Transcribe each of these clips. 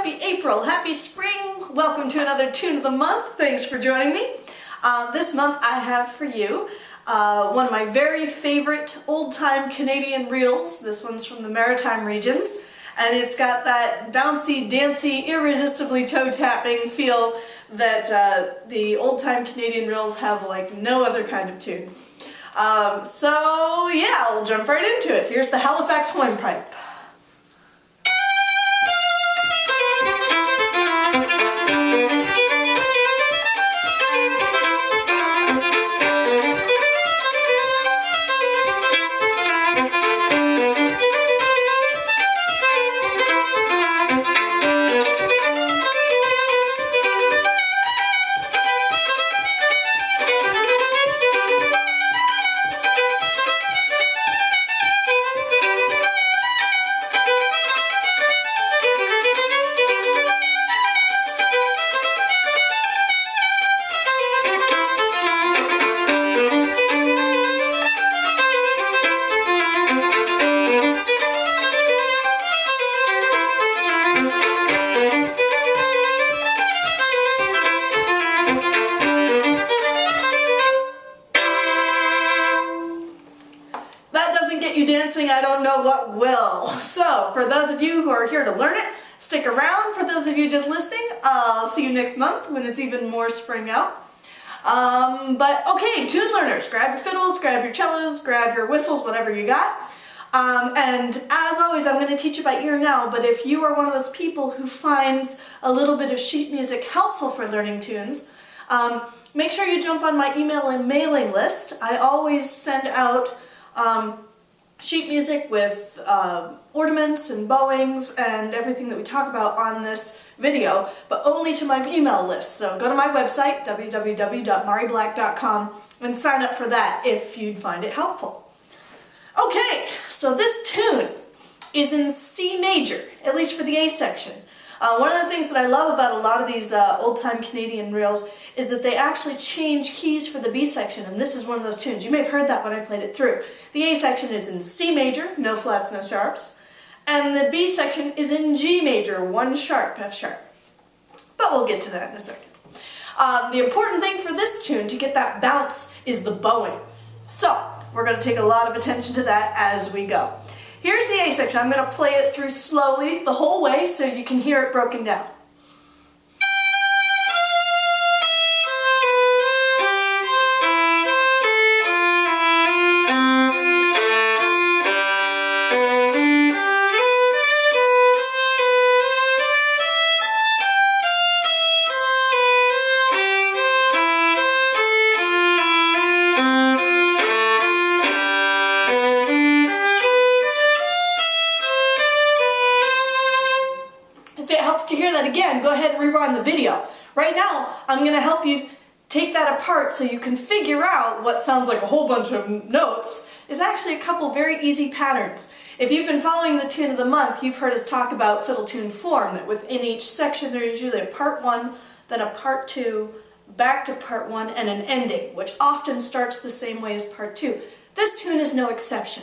Happy April, happy spring. Welcome to another Tune of the Month. Thanks for joining me. This month I have for you one of my very favorite old-time Canadian reels. This one's from the Maritime regions, and it's got that bouncy, dancey, irresistibly toe-tapping feel that the old-time Canadian reels have like no other kind of tune. So yeah, I'll jump right into it. Here's the Halifax Hornpipe. Get you dancing, I don't know what will. So for those of you who are here to learn it, stick around. For those of you just listening, I'll see you next month when it's even more spring out. But okay, tune learners, grab your fiddles, grab your cellos, grab your whistles, whatever you got. And as always, I'm going to teach you by ear now, but if you are one of those people who finds a little bit of sheet music helpful for learning tunes, make sure you jump on my email and mailing list. I always send out sheet music with ornaments and bowings and everything that we talk about on this video, but only to my email list. So go to my website, www.mariblack.com, and sign up for that if you'd find it helpful. Okay, so this tune is in C major, at least for the A section. One of the things that I love about a lot of these old-time Canadian reels is that they actually change keys for the B section, and this is one of those tunes. You may have heard that when I played it through. The A section is in C major, no flats, no sharps, and the B section is in G major, 1 sharp, F sharp. But we'll get to that in a second. The important thing for this tune to get that bounce is the bowing. So we're going to take a lot of attention to that as we go. Here's the A section. I'm going to play it through slowly the whole way so you can hear it broken down. To hear that again, go ahead and rewind the video. Right now, I'm going to help you take that apart so you can figure out what sounds like a whole bunch of notes is actually a couple very easy patterns. If you've been following the Tune of the Month, you've heard us talk about fiddle tune form, that within each section there's usually a part 1, then a part 2, back to part 1, and an ending, which often starts the same way as part 2. This tune is no exception.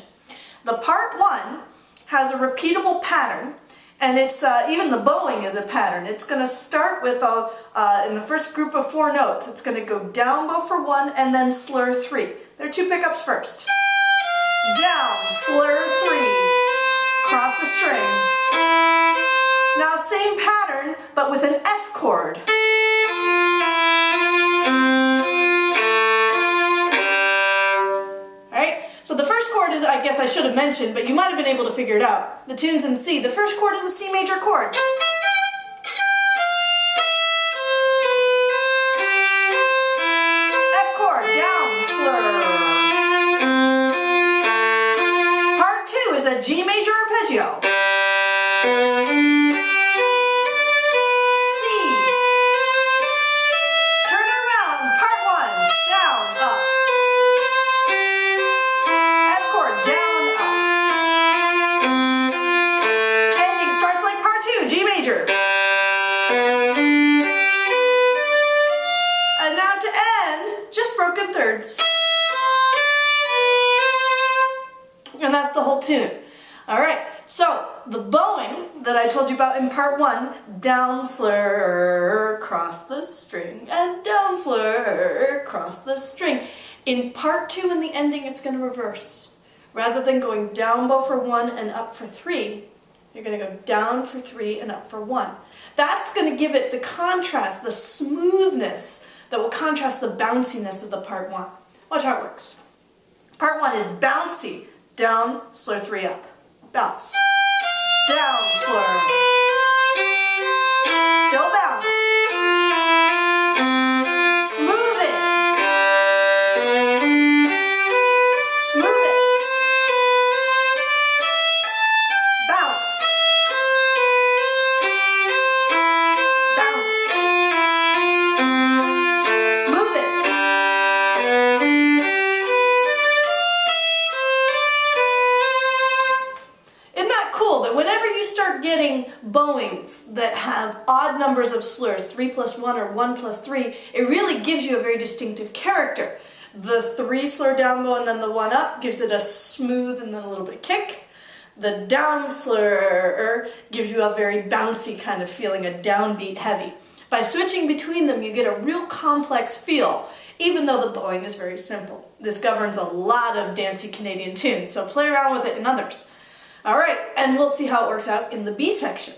The part 1 has a repeatable pattern, and it's even the bowing is a pattern. It's going to start with in the first group of 4 notes. It's going to go down bow for 1 and then slur 3. There are 2 pickups first. Down, slur 3, cross the string. Now same pattern, but with an F chord. So the first chord is, I guess I should have mentioned, but you might have been able to figure it out. The tune's in C. The first chord is a C major chord. F chord, down, slur. Part 2 is a G major arpeggio. And now to end, just broken thirds. And that's the whole tune. All right, so the bowing that I told you about in part 1, down slur, cross the string, and down slur, cross the string. In part 2, in the ending, it's going to reverse. Rather than going down bow for 1 and up for 3, you're going to go down for 3 and up for 1. That's going to give it the contrast, the smoothness that will contrast the bounciness of the part 1. Watch how it works. Part 1 is bouncy, down, slur 3 up. Bounce. Down, slur. Still bounce. Smooth it. Smooth it. Bounce. Bounce. Smooth it. That whenever you start getting bowings that have odd numbers of slurs, 3 plus 1 or 1 plus 3, it really gives you a very distinctive character. The 3 slur down bow and then the 1 up gives it a smooth and then a little bit of kick. The down slur gives you a very bouncy kind of feeling, a downbeat heavy. By switching between them, you get a real complex feel, even though the bowing is very simple. This governs a lot of dancey Canadian tunes, so play around with it in others. Alright, and we'll see how it works out in the B section.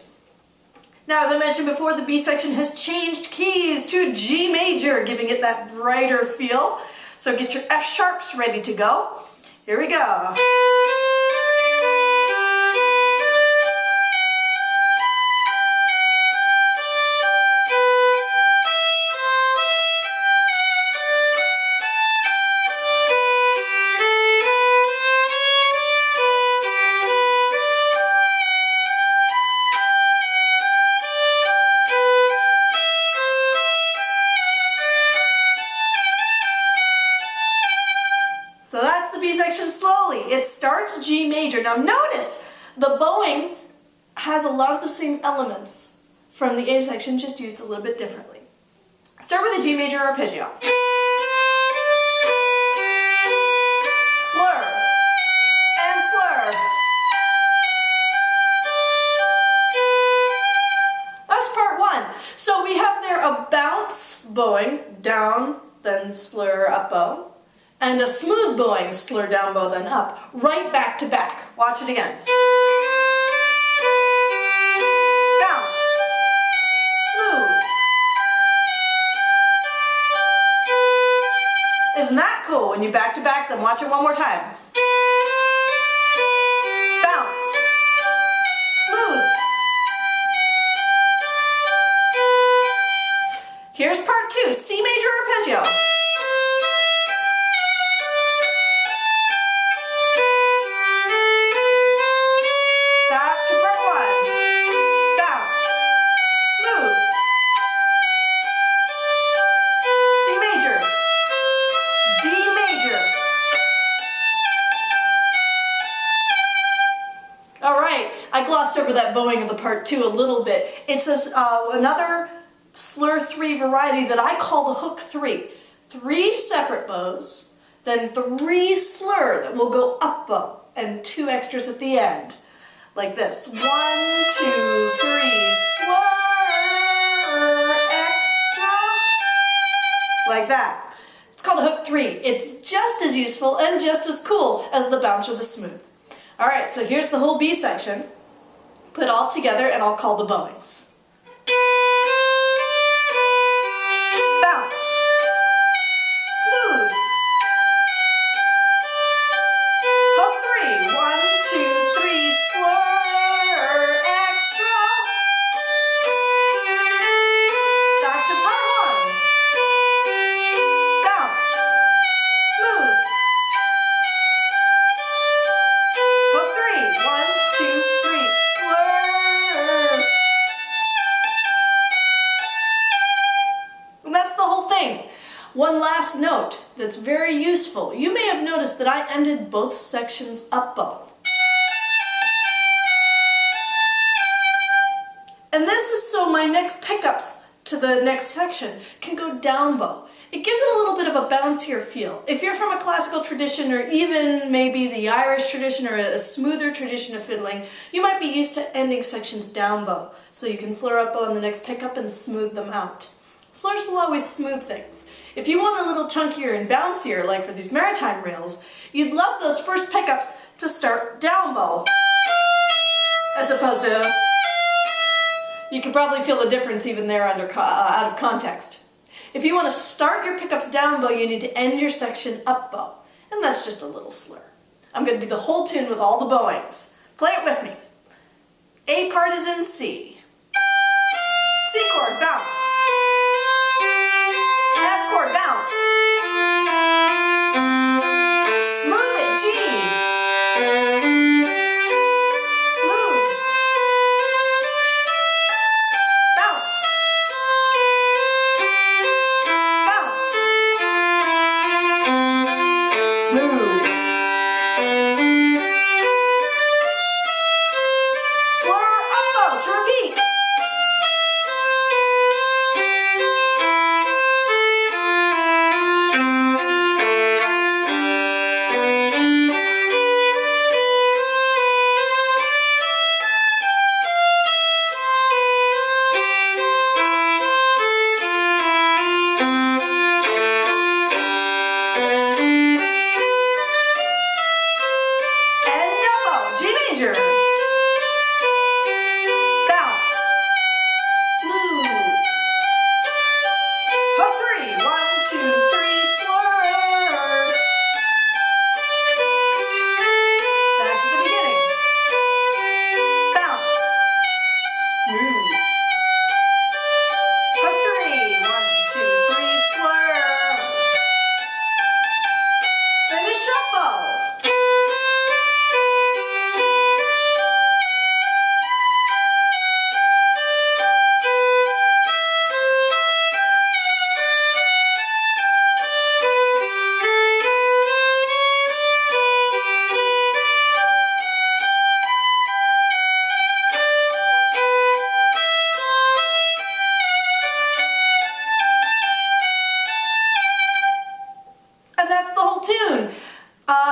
Now, as I mentioned before, the B section has changed keys to G major, giving it that brighter feel. So get your F sharps ready to go. Here we go. So that's the B section slowly. It starts G major. Now notice the bowing has a lot of the same elements from the A section, just used a little bit differently. Start with a G major arpeggio. Slur and slur. That's part 1. So we have there a bounce bowing, down, then slur, up bow. And a smooth bowing, slur down bow, then up, right back to back. Watch it again. Bounce. Smooth. Isn't that cool? When you back to back them, watch it one more time. Bounce. Smooth. Here's part 2, C major arpeggio. I glossed over that bowing of the part 2 a little bit. It's another slur 3 variety that I call the hook 3. 3 separate bows, then 3 slur that will go up bow, and 2 extras at the end. Like this. 1, 2, 3, slur, extra. Like that. It's called a hook 3. It's just as useful and just as cool as the bounce or the smooth. Alright, so here's the whole B section. Put all together and I'll call the bowings. Bounce. Smooth. Hook 3. 1, 2, 3, slur, extra. Back to part 1. Bounce. Smooth. Hook 3. 1, 2, 3, slur. And that's the whole thing. One last note that's very useful. You may have noticed that I ended both sections up bow. And this is so my next pickups to the next section can go down bow. it gives it a little bit of a bouncier feel. If you're from a classical tradition or even maybe the Irish tradition or a smoother tradition of fiddling, you might be used to ending sections down bow, so you can slur up bow in the next pickup and smooth them out. Slurs will always smooth things. If you want a little chunkier and bouncier, like for these Maritime reels, you'd love those first pickups to start down bow, as opposed to, you can probably feel the difference even there out of context. If you want to start your pickups down bow, you need to end your section up bow, and that's just a little slur. I'm going to do the whole tune with all the bowings. Play it with me. A part is in C. C chord, bounce. F chord, bounce. Smooth it, G. Smooth. Bounce. Bounce. Smooth. Slur up bow to repeat.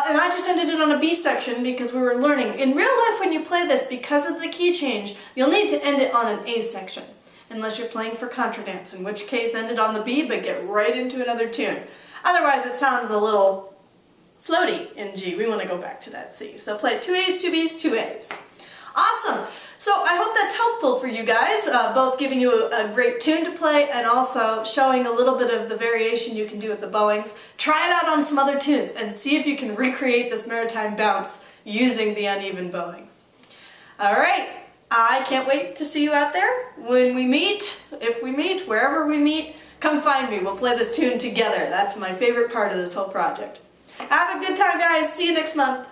And I just ended it on a B section because we were learning. In real life, when you play this, because of the key change, you'll need to end it on an A section, unless you're playing for contradance, in which case end it on the B, but get right into another tune. Otherwise, it sounds a little floaty in G. We want to go back to that C. So play 2 A's, 2 B's, 2 A's. Awesome! So I hope that's helpful for you guys, both giving you a great tune to play and also showing a little bit of the variation you can do with the bowings. Try it out on some other tunes and see if you can recreate this Maritime bounce using the uneven bowings. Alright, I can't wait to see you out there. When we meet, if we meet, wherever we meet, come find me. We'll play this tune together. That's my favorite part of this whole project. Have a good time, guys. See you next month.